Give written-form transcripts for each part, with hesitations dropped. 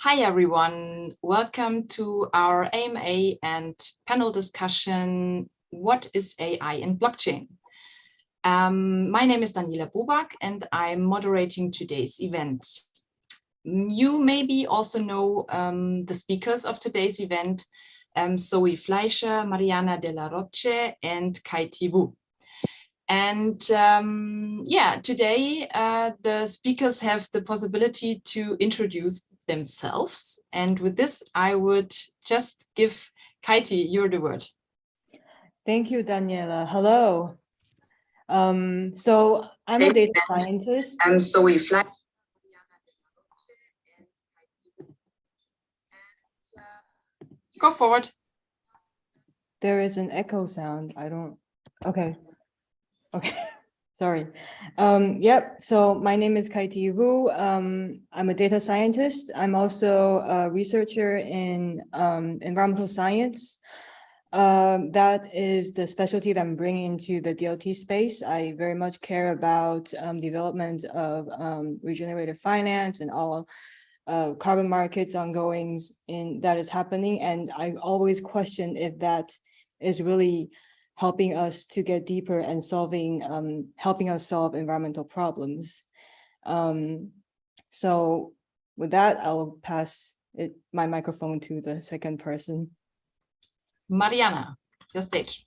Hi, everyone. Welcome to our AMA and panel discussion, What is AI in Blockchain? My name is Daniela Bobak, and I'm moderating today's event. You maybe also know the speakers of today's event, Zoe Fleischer, Mariana Rocha, and Kaity Ubu. And today the speakers have the possibility to introduce themselves. And with this, I would just give Kaity, you're the word. Thank you, Daniela. Hello. So I'm a data scientist. I'm Zoe Fleischer. Go forward. There is an echo sound. Okay. Sorry. Yep. So my name is Kaity Ubu. I'm a data scientist. I'm also a researcher in environmental science. That is the specialty that I'm bringing into the DLT space. I very much care about development of regenerative finance and all carbon markets ongoings that is happening. And I always question if that is really helping us to get deeper and helping us solve environmental problems. So with that, I'll pass my microphone to the second person. Mariana, your stage.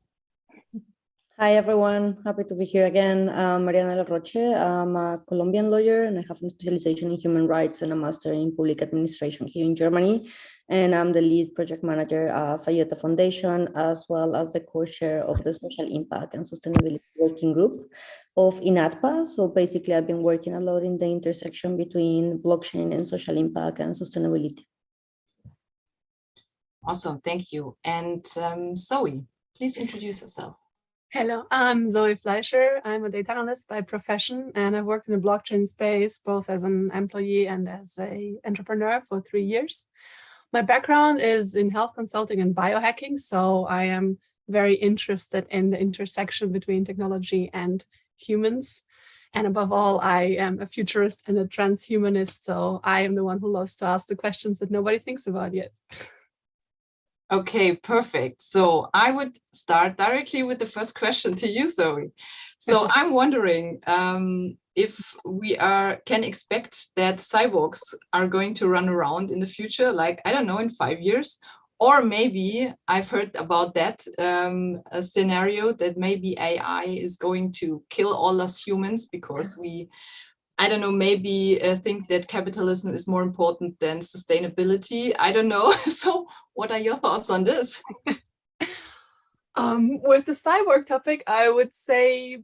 Hi, everyone. Happy to be here again. Mariana Rocha. I'm a Colombian lawyer, and I have a specialization in human rights and a master in public administration here in Germany. And I'm the lead project manager of IOTA Foundation, as well as the co-chair of the Social Impact and Sustainability Working Group of INATBA. So basically, I've been working a lot in the intersection between blockchain and social impact and sustainability. Awesome, thank you. And Zoe, please introduce yourself. Hello, I'm Zoe Fischer. I'm a data analyst by profession, and I've worked in the blockchain space both as an employee and as an entrepreneur for 3 years. My background is in health consulting and biohacking, so I am very interested in the intersection between technology and humans. And above all, I am a futurist and a transhumanist, so I am the one who loves to ask the questions that nobody thinks about yet. Okay, perfect. So I would start directly with the first question to you, Zoe. So I'm wondering if we can expect that cyborgs are going to run around in the future, like, I don't know, in 5 years, or maybe I've heard about that a scenario that maybe AI is going to kill all us humans because we, I don't know, maybe think that capitalism is more important than sustainability. I don't know. So what are your thoughts on this? With the cyborg topic, I would say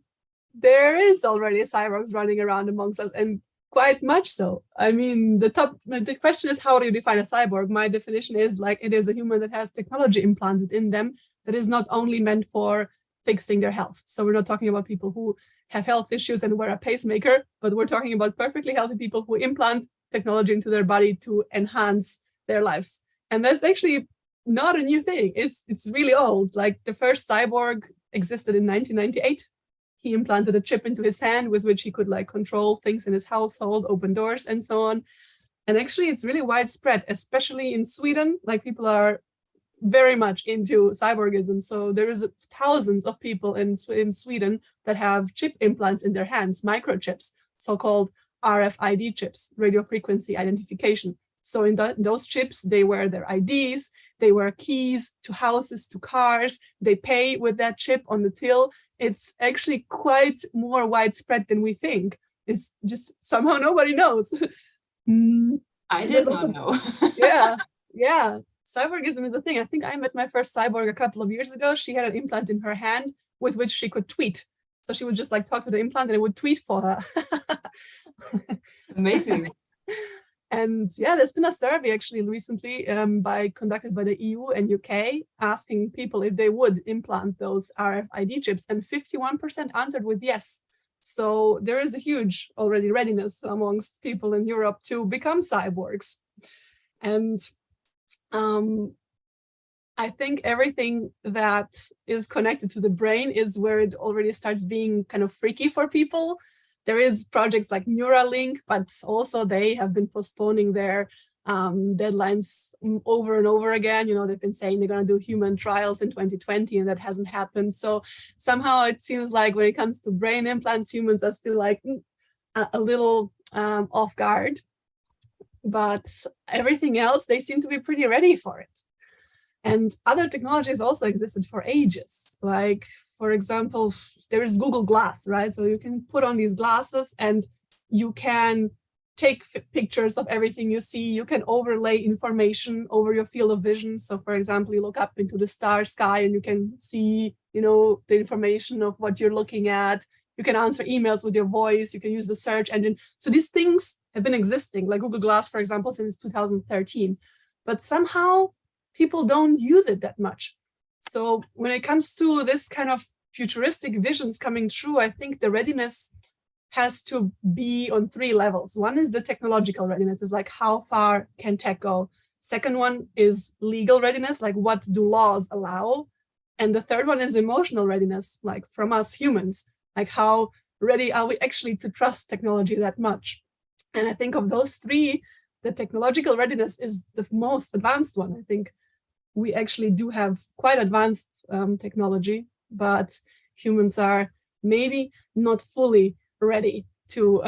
there is already cyborgs running around amongst us, and quite much so. I mean, the question is, how do you define a cyborg? My definition is like it is a human that has technology implanted in them that is not only meant for fixing their health. So we're not talking about people who have health issues and wear a pacemaker, but we're talking about perfectly healthy people who implant technology into their body to enhance their lives. And that's actually not a new thing. It's really old. Like the first cyborg existed in 1998. He implanted a chip into his hand with which he could like control things in his household, open doors and so on. And actually it's really widespread, especially in Sweden. Like people are very much into cyborgism. So there is thousands of people in Sweden that have chip implants in their hands, microchips, so-called RFID chips, radio frequency identification. So in those chips, they wear their IDs, they wear keys to houses, to cars, they pay with that chip on the till. It's actually quite more widespread than we think. It's just somehow nobody knows. I did not know. Yeah. Cyborgism is a thing. I think I met my first cyborg a couple of years ago. She had an implant in her hand with which she could tweet. So she would just like talk to the implant and it would tweet for her. Amazing. And yeah, there's been a survey actually recently conducted by the EU and UK asking people if they would implant those RFID chips, and 51% answered with yes. So there is a huge already readiness amongst people in Europe to become cyborgs. And I think everything that is connected to the brain is where it already starts being kind of freaky for people. There is projects like Neuralink, but also they have been postponing their deadlines over and over again. You know, they've been saying they're going to do human trials in 2020, and that hasn't happened. So somehow it seems like when it comes to brain implants, humans are still like a little off guard. But everything else, they seem to be pretty ready for it. And other technologies also existed for ages. Like, for example, there is Google Glass, right? So you can put on these glasses and you can take pictures of everything you see. You can overlay information over your field of vision. So for example, you look up into the star sky and you can see, you know, the information of what you're looking at. You can answer emails with your voice. You can use the search engine. So these things have been existing, like Google Glass, for example, since 2013. But somehow people don't use it that much. So when it comes to this kind of futuristic visions coming true, I think the readiness has to be on 3 levels. One is the technological readiness, is like how far can tech go? Second one is legal readiness, like what do laws allow? And the third one is emotional readiness, like from us humans, like how ready are we actually to trust technology that much? And I think of those 3, the technological readiness is the most advanced one. I think we actually do have quite advanced technology, but humans are maybe not fully ready to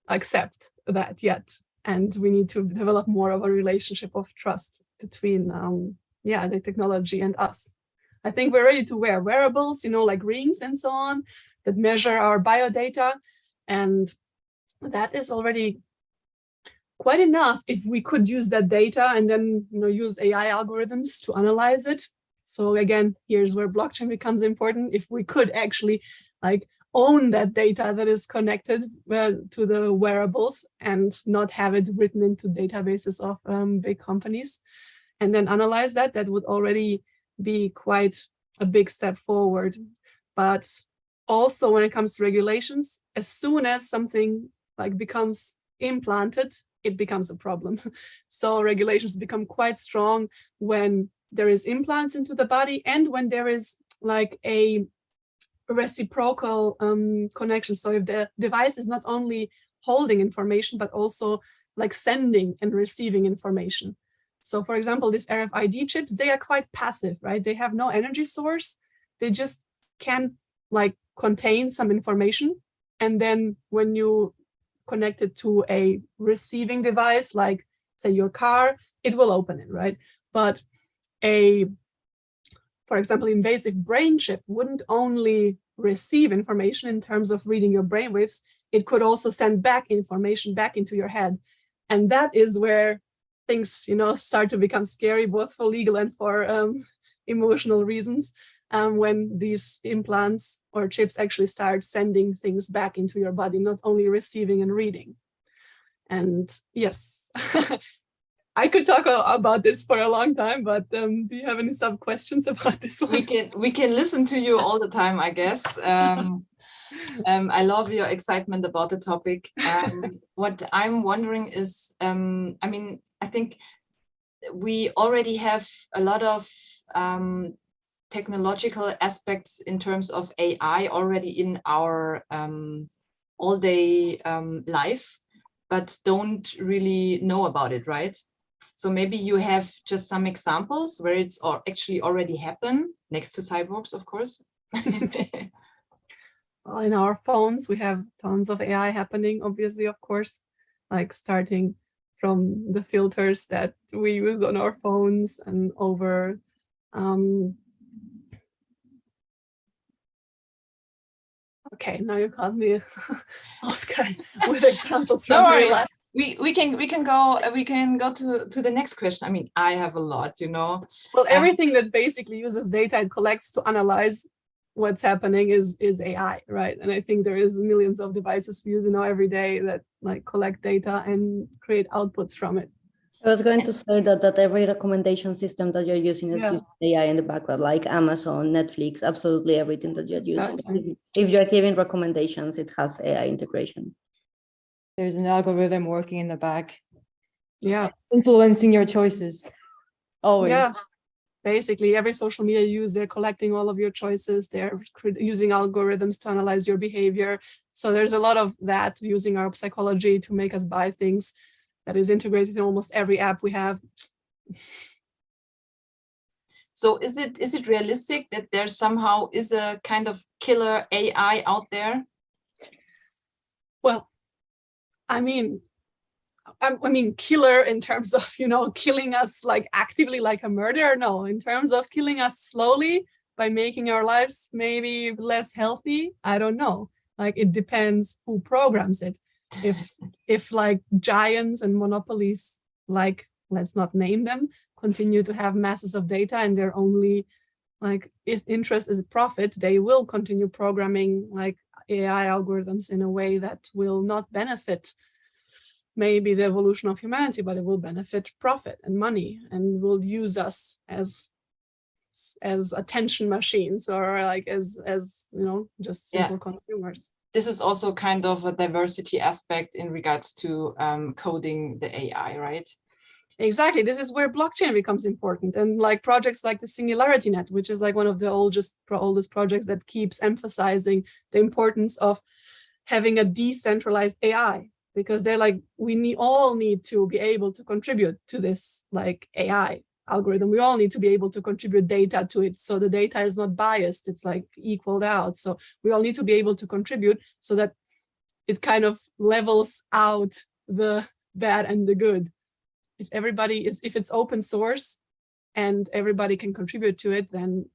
accept that yet. And we need to develop more of a relationship of trust between the technology and us. I think we're ready to wear wearables, you know, like rings and so on, that measure our biodata. And that is already quite enough if we could use that data and then, you know, use AI algorithms to analyze it. So again, here's where blockchain becomes important. If we could actually like own that data that is connected to the wearables and not have it written into databases of big companies, and then analyze that, that would already be quite a big step forward. But also when it comes to regulations, as soon as something like becomes implanted, it becomes a problem. So regulations become quite strong when there is implants into the body and when there is like a reciprocal connection. So if the device is not only holding information, but also like sending and receiving information. So for example, these RFID chips, they are quite passive, right? They have no energy source. They just can like contain some information. And then when you connect it to a receiving device, like say your car, it will open it, right? But for example, invasive brain chip wouldn't only receive information in terms of reading your brainwaves, it could also send back information back into your head. And that is where things, you know, start to become scary, both for legal and for emotional reasons, when these implants or chips actually start sending things back into your body, not only receiving and reading. And yes, I could talk about this for a long time, but do you have any sub questions about this one? We can listen to you all the time, I guess. I love your excitement about the topic. What I'm wondering is, I mean, I think we already have a lot of technological aspects in terms of AI already in our all-day life, but don't really know about it, right? So maybe you have just some examples where it's actually already happened, next to cyborgs, of course. Well, in our phones, we have tons of AI happening, obviously, of course, like starting from the filters that we use on our phones and over okay, now you caught me off guard with examples from real life. We can go to the next question. I mean, I have a lot, you know. Well, everything that basically uses data and collects to analyze what's happening is AI, right? And I think there is millions of devices we use now every day that like collect data and create outputs from it. I was going to say that every recommendation system that you're using is using AI in the background, like Amazon, Netflix, absolutely everything that you're using. Exactly. If you're giving recommendations, it has AI integration. There's an algorithm working in the back. Yeah. Influencing your choices. Always. Yeah. Basically, every social media you use, they're collecting all of your choices. They're using algorithms to analyze your behavior. So there's a lot of that using our psychology to make us buy things that is integrated in almost every app we have. So is it realistic that there somehow is a kind of killer AI out there? Well, I mean, killer in terms of, killing us like actively like a murderer. No, in terms of killing us slowly by making our lives maybe less healthy. I don't know. Like, it depends who programs it. If like giants and monopolies, like, let's not name them, continue to have masses of data and their only like interest is profit, they will continue programming like AI algorithms in a way that will not benefit maybe the evolution of humanity, but it will benefit profit and money, and will use us as attention machines, or like as just simple consumers. This is also kind of a diversity aspect in regards to coding the AI, right? Exactly. This is where blockchain becomes important, and like projects like the Singularity Net, which is like one of the oldest projects that keeps emphasizing the importance of having a decentralized AI, because they're like, we all need to be able to contribute to this like AI algorithm. We all need to be able to contribute data to it, so the data is not biased, it's like equaled out. So we all need to be able to contribute so that it kind of levels out the bad and the good. If it's open source and everybody can contribute to it, then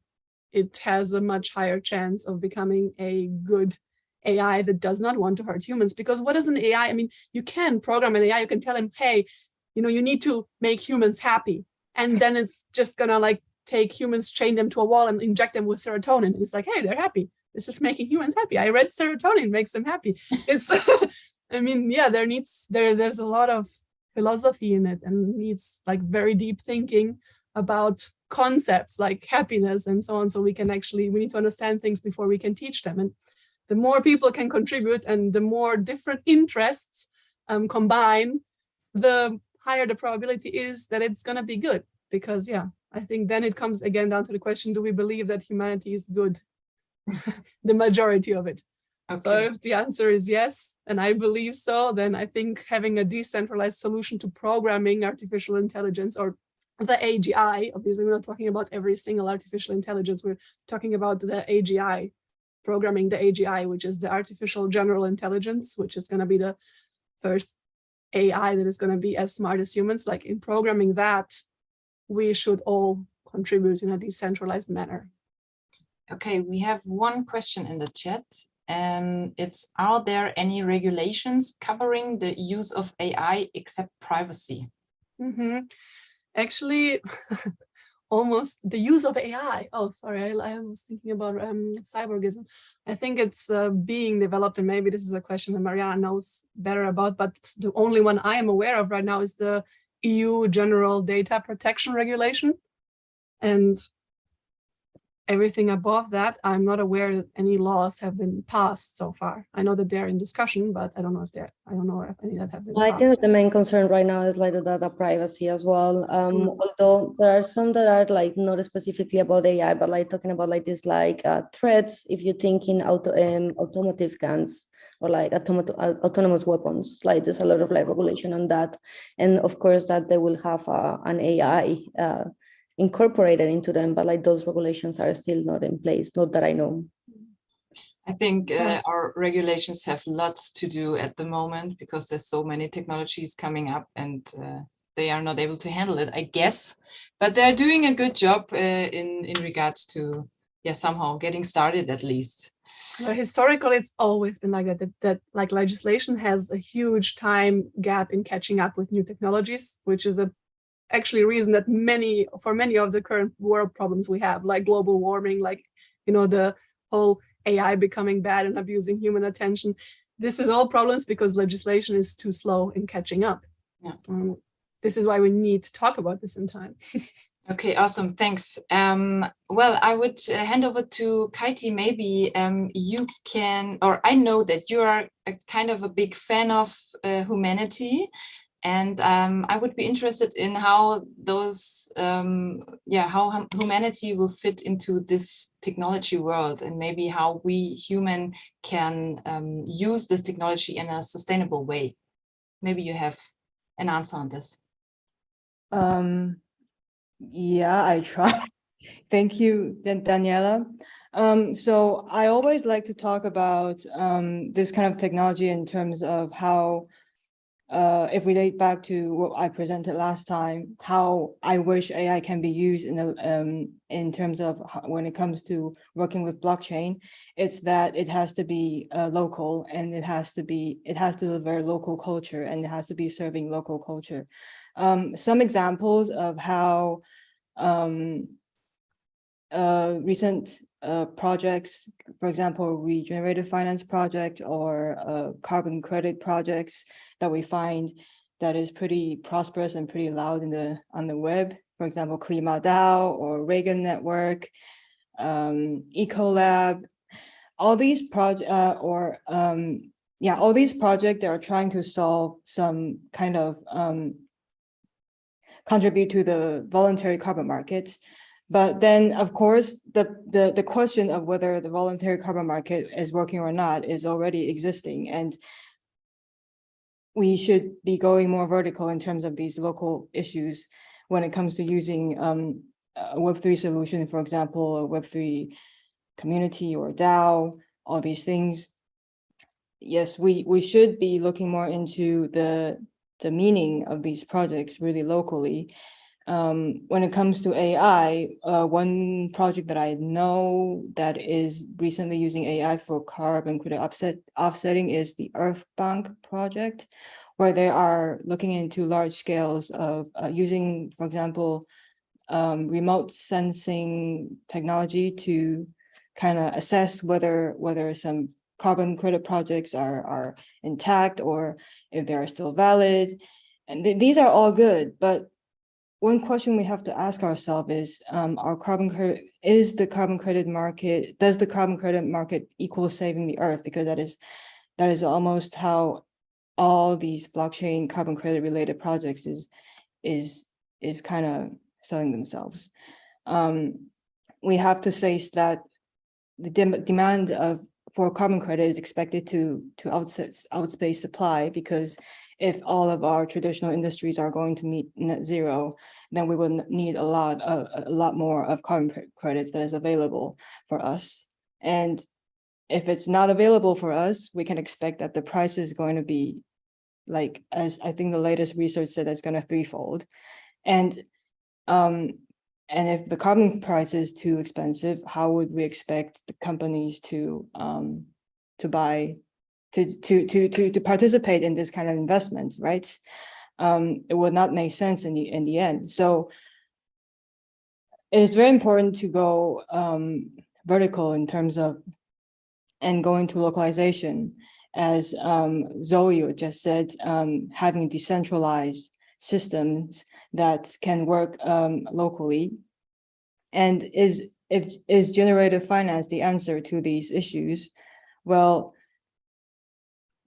it has a much higher chance of becoming a good AI that does not want to hurt humans. Because what is an AI? I mean, you can program an AI, you can tell him, hey, you need to make humans happy. And then it's just gonna like take humans, chain them to a wall and inject them with serotonin. And it's like, hey, they're happy. This is making humans happy. I read serotonin makes them happy. It's, I mean, yeah, there's a lot of philosophy in it, and needs like very deep thinking about concepts like happiness and so on. So we need to understand things before we can teach them. And the more people can contribute and the more different interests combine, the higher the probability is that it's going to be good. Because I think then it comes again down to the question, do we believe that humanity is good? The majority of it. Okay. So if the answer is yes, and I believe so, then I think having a decentralized solution to programming artificial intelligence, or the AGI, obviously we're not talking about every single artificial intelligence, we're talking about the AGI, programming the AGI, which is the artificial general intelligence, which is going to be the first AI that is going to be as smart as humans. Like, in programming that, we should all contribute in a decentralized manner. Okay, we have one question in the chat. It's, are there any regulations covering the use of AI except privacy? Actually, almost the use of AI. Oh, sorry, I was thinking about cyborgism. I think it's being developed, and maybe this is a question that Mariana knows better about, but the only one I am aware of right now is the EU General Data Protection Regulation. And everything above that, I'm not aware that any laws have been passed so far. I know that they're in discussion, but I don't know if any that have been passed. I think that the main concern right now is like the data privacy as well. Although there are some that are like not specifically about AI, but like talking about like this threats, if you think in automotive guns or like autonomous weapons, like there's a lot of like regulation on that. And of course that they will have an AI incorporated into them, but like those regulations are still not in place, not that I know. I think our regulations have lots to do at the moment, because there's so many technologies coming up, and they are not able to handle it, I guess. But they're doing a good job in regards to somehow getting started, at least. Historically, it's always been like that like legislation has a huge time gap in catching up with new technologies, which is actually a reason that for many of the current world problems we have, like global warming, like the whole AI becoming bad and abusing human attention. This is all problems because legislation is too slow in catching up. This is why we need to talk about this in time. Okay, awesome, thanks. Well, I would hand over to Kaity. Maybe you can, or I know that you are a kind of a big fan of humanity. And I would be interested in how those, how humanity will fit into this technology world, and maybe how we human can use this technology in a sustainable way. Maybe you have an answer on this. Yeah, I try. Thank you, Daniela. So I always like to talk about this kind of technology in terms of how, if we date back to what I presented last time, how I wish AI can be used in terms of when it comes to working with blockchain. It's that it has to be local, and it has to deliver local culture, and it has to be serving local culture. Some examples of how recent projects, for example, regenerative finance project or carbon credit projects that we find that is pretty prosperous and pretty loud on the web. For example, KlimaDAO or Reagan Network, Ecolab, all these projects all these projects that are trying to solve some kind of contribute to the voluntary carbon market. But then, of course, the question of whether the voluntary carbon market is working or not is already existing, and we should be going more vertical in terms of these local issues when it comes to using a Web3 solution, for example, a Web3 community or DAO, all these things. Yes, we should be looking more into the meaning of these projects really locally. When it comes to AI, one project that I know that is recently using AI for carbon credit offsetting is the Earth Bank project, where they are looking into large scales of using, for example, remote sensing technology to kind of assess whether some carbon credit projects are intact or if they are still valid. And these are all good, but one question we have to ask ourselves is, does the carbon credit market equal saving the earth? Because that is almost how all these blockchain carbon credit related projects is kind of selling themselves. We have to face that the demand for carbon credit is expected to outspace supply, because if all of our traditional industries are going to meet net zero, then we will need a lot more of carbon credits that is available for us. And if it's not available for us, we can expect that the price is going to be, like, as I think the latest research said, it's going to threefold. And if the carbon price is too expensive, how would we expect the companies to participate in this kind of investments, right? It would not make sense in the end. So it is very important to go vertical in terms of, and going to localization, as Zoe just said, having decentralized systems that can work locally. And is generative finance the answer to these issues? Well,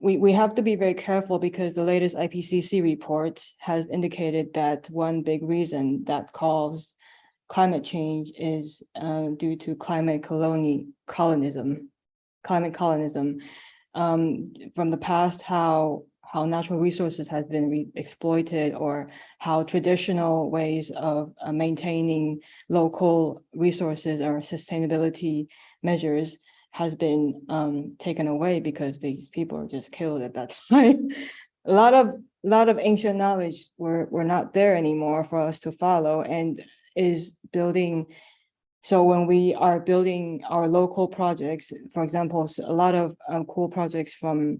we have to be very careful, because the latest IPCC report has indicated that one big reason that caused climate change is due to climate colonism. From the past, how natural resources have been exploited, or how traditional ways of maintaining local resources or sustainability measures has been taken away because these people are just killed at that time. A lot of ancient knowledge were not there anymore for us to follow, and is building. So when we are building our local projects, for example, a lot of cool projects from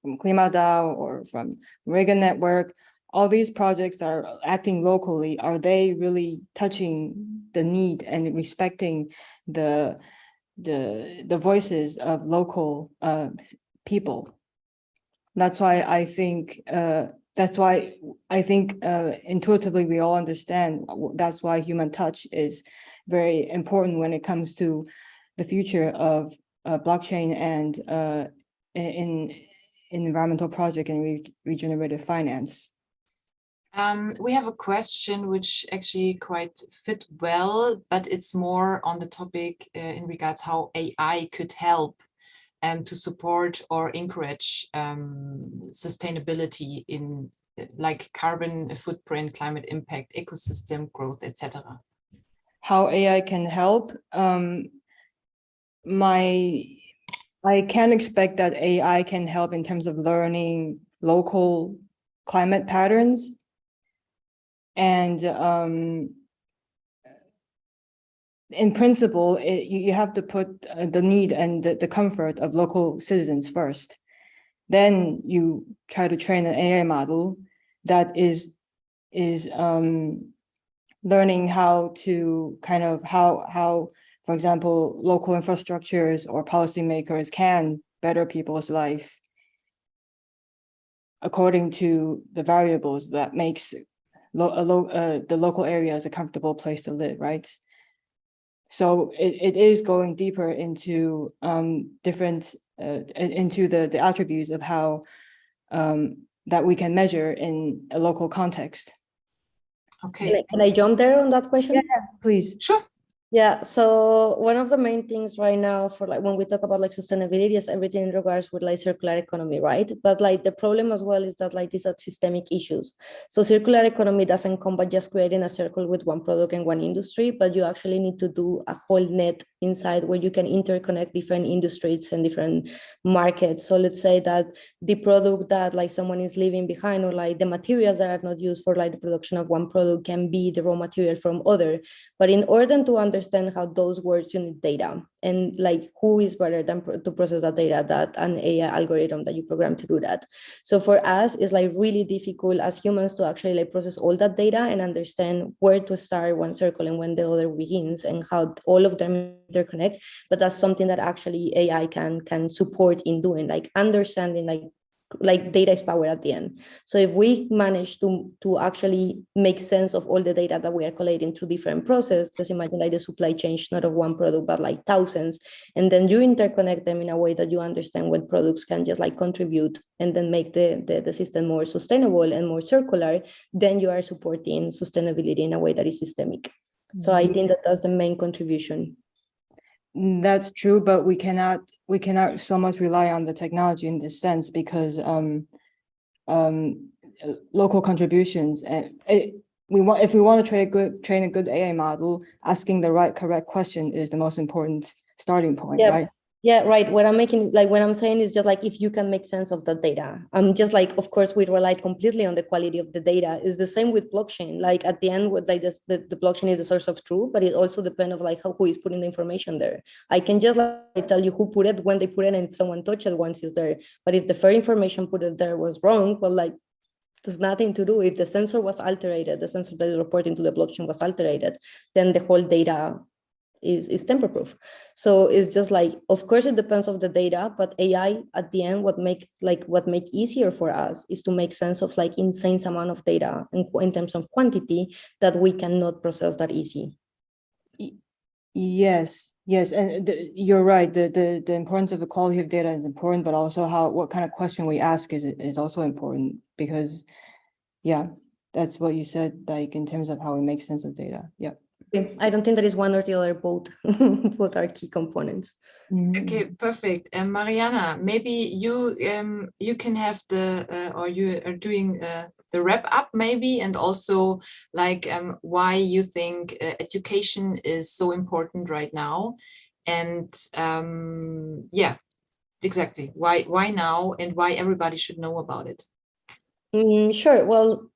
KlimaDAO or from Reagan Network, all these projects are acting locally. Are they really touching the need and respecting the voices of local people? That's why I think intuitively we all understand that's why human touch is very important when it comes to the future of blockchain and in environmental project and regenerative finance. We have a question which actually quite fit well, but it's more on the topic in regards how AI could help to support or encourage sustainability in like carbon footprint, climate impact, ecosystem growth, etc.? How AI can help? I can expect that AI can help in terms of learning local climate patterns. And in principle, you have to put the need and the comfort of local citizens first. Then you try to train an AI model that is learning how to how, for example, local infrastructures or policymakers can better people's life according to the variables that makes the local area is a comfortable place to live, right? So it is going deeper into different into the attributes of how that we can measure in a local context. Okay. Can I jump there on that question? Yeah, please. Sure. Yeah, so one of the main things right now for like when we talk about like sustainability is everything in regards with like circular economy, right? But like the problem as well is that like these are systemic issues. So circular economy doesn't come by just creating a circle with one product and one industry, but you actually need to do a whole net inside where you can interconnect different industries and different markets. So let's say that the product that like someone is leaving behind, or like the materials that are not used for like the production of one product can be the raw material from other. But in order to understand how those work, you need data, and like who is better than to process that data, that an AI algorithm that you program to do that. So for us, it's like really difficult as humans to actually like process all that data and understand where to start one circle and when the other begins and how all of them interconnect. But that's something that actually AI can support in doing, like understanding like data is power at the end. So if we manage to actually make sense of all the data that we are collating through different processes, just imagine like the supply chain, not of one product, but like thousands. And then you interconnect them in a way that you understand what products can just like contribute and then make the system more sustainable and more circular, then you are supporting sustainability in a way that is systemic. So I think that that's the main contribution. That's true, but we cannot so much rely on the technology in this sense, because local contributions, and if we want to train a good AI model, asking the correct question is the most important starting point, right? Yeah, right. What I'm saying is just like, if you can make sense of the data, I'm just like, of course, we rely completely on the quality of the data. It's the same with blockchain. Like at the end, with like this, the blockchain is the source of truth, but it also depends of like who is putting the information there. I can just like tell you who put it, when they put it, and if someone touched it once it's there. But if the fair information put it there was wrong, well, like there's nothing to do. If the sensor was alterated, the sensor that is reporting to the blockchain was alterated, then the whole data is tamper-proof. So it's just like, of course, it depends on the data, but AI at the end, what make easier for us is to make sense of like insane amount of data in terms of quantity that we cannot process that easy. Yes, and you're right. The importance of the quality of data is important, but also what kind of question we ask is also important, because, yeah, that's what you said, like in terms of how we make sense of data. Yeah. I don't think there is one or the other, both are key components. Okay, perfect. Mariana, maybe you can have or you are doing the wrap up maybe, and also like why you think education is so important right now, and yeah, exactly why now and why everybody should know about it. Sure. Well,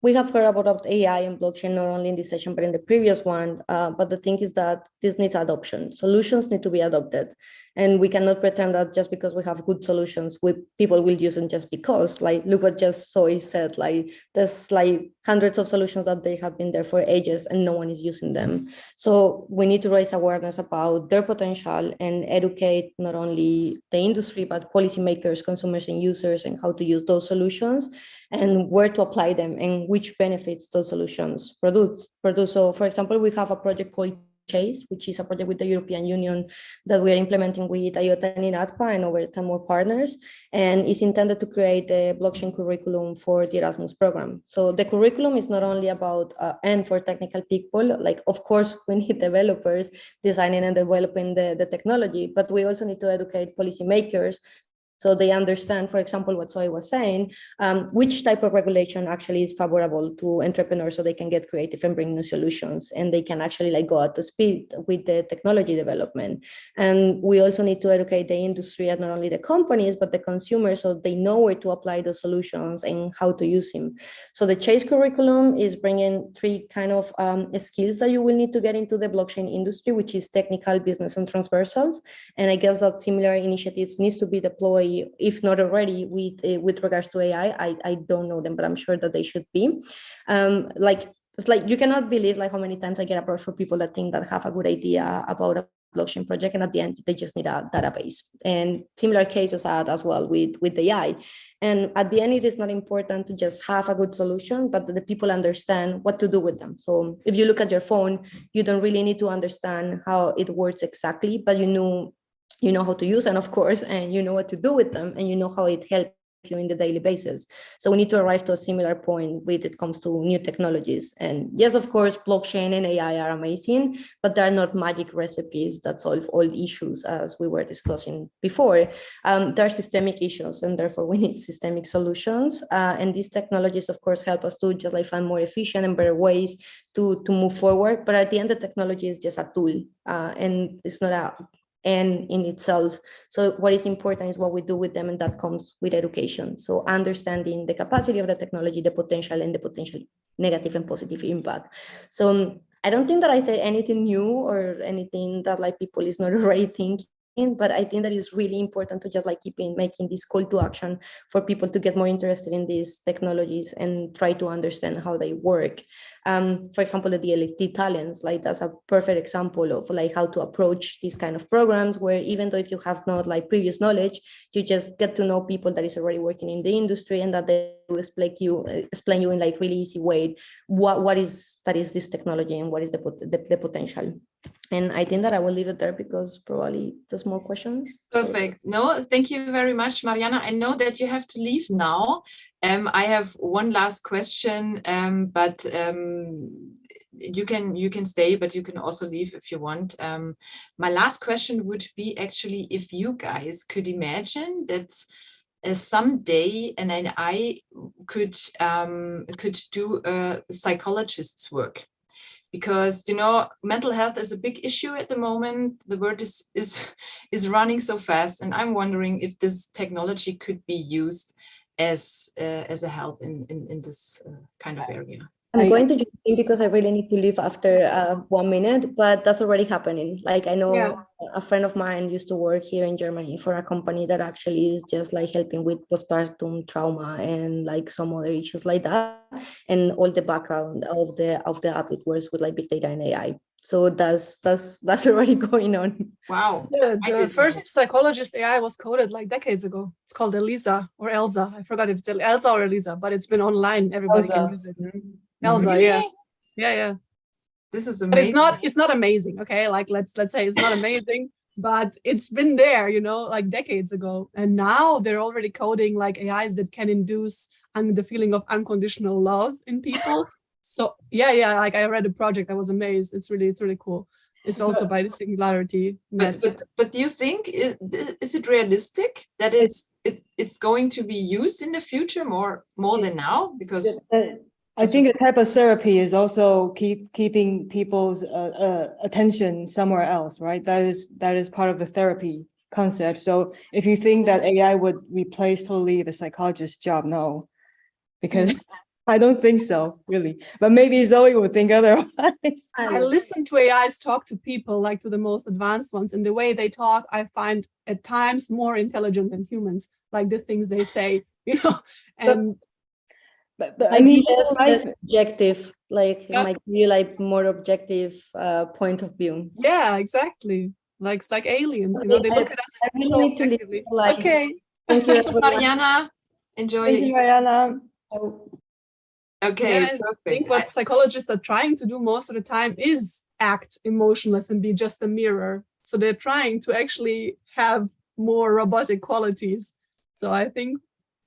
we have heard about AI and blockchain not only in this session, but in the previous one. But the thing is that this needs adoption. Solutions need to be adopted. And we cannot pretend that just because we have good solutions, people will use them just because. Like, look what just Zoe said, like there's like hundreds of solutions that they have been there for ages and no one is using them. So we need to raise awareness about their potential and educate not only the industry, but policymakers, consumers, and users, and how to use those solutions and where to apply them and which benefits those solutions produce. So for example, we have a project called Chase, which is a project with the European Union that we are implementing with IOTA and INATBA and over 10 more partners, and is intended to create a blockchain curriculum for the Erasmus program. So the curriculum is not only about and for technical people, like of course we need developers designing and developing the technology, but we also need to educate policymakers So they understand, for example, what Zoe was saying, which type of regulation actually is favorable to entrepreneurs so they can get creative and bring new solutions, and they can actually like go at the speed with the technology development. And we also need to educate the industry and not only the companies, but the consumers, so they know where to apply those solutions and how to use them. So the Chase curriculum is bringing 3 kind of skills that you will need to get into the blockchain industry, which is technical, business, and transversals. And I guess that similar initiatives needs to be deployed, if not already, with regards to AI. I don't know them, but I'm sure that they should be. It's like you cannot believe like how many times I get approached for people that think that have a good idea about a blockchain project, and at the end they just need a database. And similar cases are as well with AI. And at the end, it is not important to just have a good solution, but that the people understand what to do with them. So if you look at your phone, you don't really need to understand how it works exactly, but you know how to use them, of course, and you know what to do with them, and you know how it helps you in the daily basis. So we need to arrive to a similar point when it comes to new technologies. And yes, of course, blockchain and AI are amazing, but they're not magic recipes that solve all issues, as we were discussing before. There are systemic issues, and therefore we need systemic solutions. And these technologies, of course, help us to just like find more efficient and better ways to move forward. But at the end, the technology is just a tool, and it's not a end in itself. So what is important is what we do with them, and that comes with education. So understanding the capacity of the technology, the potential, and the potential negative and positive impact. So I don't think that I said anything new or anything that like people is not already thinking, but I think that it's really important to just like keep making this call to action for people to get more interested in these technologies and try to understand how they work. For example, the DLT Talents, like that's a perfect example of like how to approach these kind of programs, where even though if you have not like previous knowledge, you just get to know people that is already working in the industry, and that they will explain you in like really easy way what is this technology and what is the potential. And I think that I will leave it there because probably there's more questions. Perfect. No, thank you very much, Mariana. I know that you have to leave now. I have one last question, but you can stay, but you can also leave if you want. My last question would be actually if you guys could imagine that someday an AI could do a psychologist's work. Because mental health is a big issue at the moment. The world is running so fast, and I'm wondering if this technology could be used as a help in this kind of area. I'm going to jump in because I really need to leave after 1 minute, but that's already happening. Like I know a friend of mine used to work here in Germany for a company that actually is just like helping with postpartum trauma and like some other issues like that. And all the background of the app, it works with like big data and AI. So that's already going on. Wow. Yeah, the first psychologist AI was coded like decades ago. It's called Elisa or Elsa. I forgot if it's Elsa or Elisa, but it's been online. Everybody can use it. Elsa, really? yeah. This is amazing. But it's not amazing, okay? Like let's say it's not amazing, but it's been there, like decades ago. And now they're already coding like AIs that can induce the feeling of unconditional love in people. So yeah, like I read a project, I was amazed. It's really cool. It's also by the Singularity. But do you think is it realistic that it's going to be used in the future more than now? Because I think a type of therapy is also keeping people's attention somewhere else, right? That is part of the therapy concept. So if you think that AI would replace totally the psychologist's job, no, because I don't think so, really. But maybe Zoe would think otherwise. I listen to AIs talk to people, like to the most advanced ones, and the way they talk, I find at times more intelligent than humans, like the things they say, and. But I mean, less objective, like it might be like more objective point of view. Yeah, exactly. Like aliens, they look at us so objectively. Okay. Thank you, Mariana. Enjoy. Thank you, Mariana. Okay, perfect. I think what psychologists are trying to do most of the time is act emotionless and be just a mirror. So they're trying to actually have more robotic qualities. So I think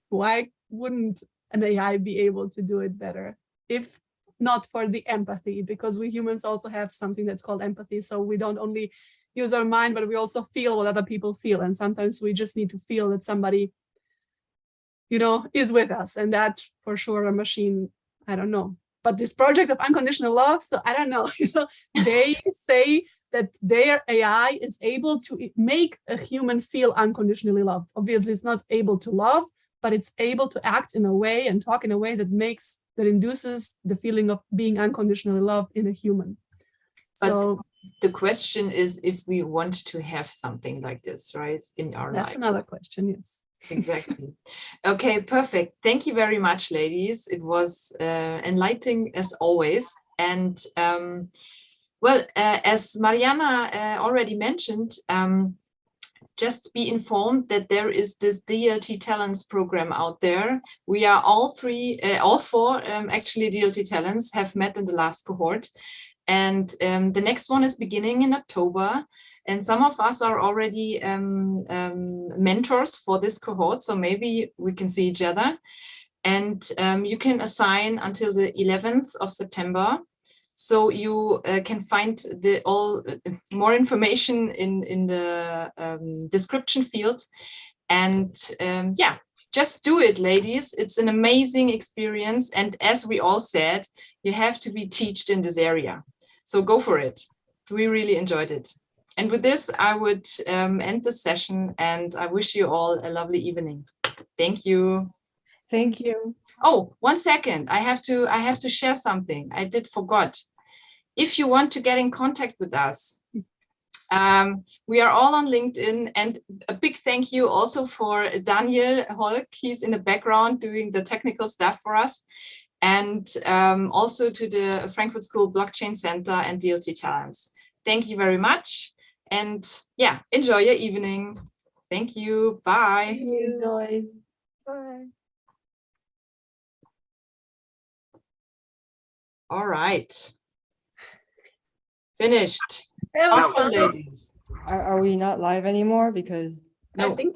why wouldn't an AI be able to do it better, if not for the empathy, because we humans also have something that's called empathy. So we don't only use our mind, but we also feel what other people feel. And sometimes we just need to feel that somebody, you know, is with us. And that for sure a machine, I don't know. But this project of unconditional love, so I don't know, you know, they say that their AI is able to make a human feel unconditionally loved. Obviously, it's not able to love, but it's able to act in a way and talk in a way that induces the feeling of being unconditionally loved in a human. But so the question is if we want to have something like this, right, in our life. That's another question, yes. Exactly. Okay, perfect. Thank you very much, ladies. It was enlightening as always. And well, as Mariana already mentioned, just be informed that there is this DLT Talents program out there. We are all four actually DLT Talents have met in the last cohort. And the next one is beginning in October. And some of us are already mentors for this cohort. So maybe we can see each other. And you can assign until the 11th of September. So you can find more information in the description field. And yeah, just do it, ladies. It's an amazing experience. And as we all said, you have to be taught in this area. So go for it. We really enjoyed it. And with this, I would end the session, and I wish you all a lovely evening. Thank you. Thank you. Oh, 1 second. I have to share something. I forgot. If you want to get in contact with us, we are all on LinkedIn, and a big thank you also for Daniel Holk. He's in the background doing the technical stuff for us. And also to the Frankfurt School Blockchain Center and DLT Talents. Thank you very much. And yeah, enjoy your evening. Thank you. Bye. Enjoy. Bye. All right. Finished. That was Awesome, fun. ladies. Are we not live anymore? Because I think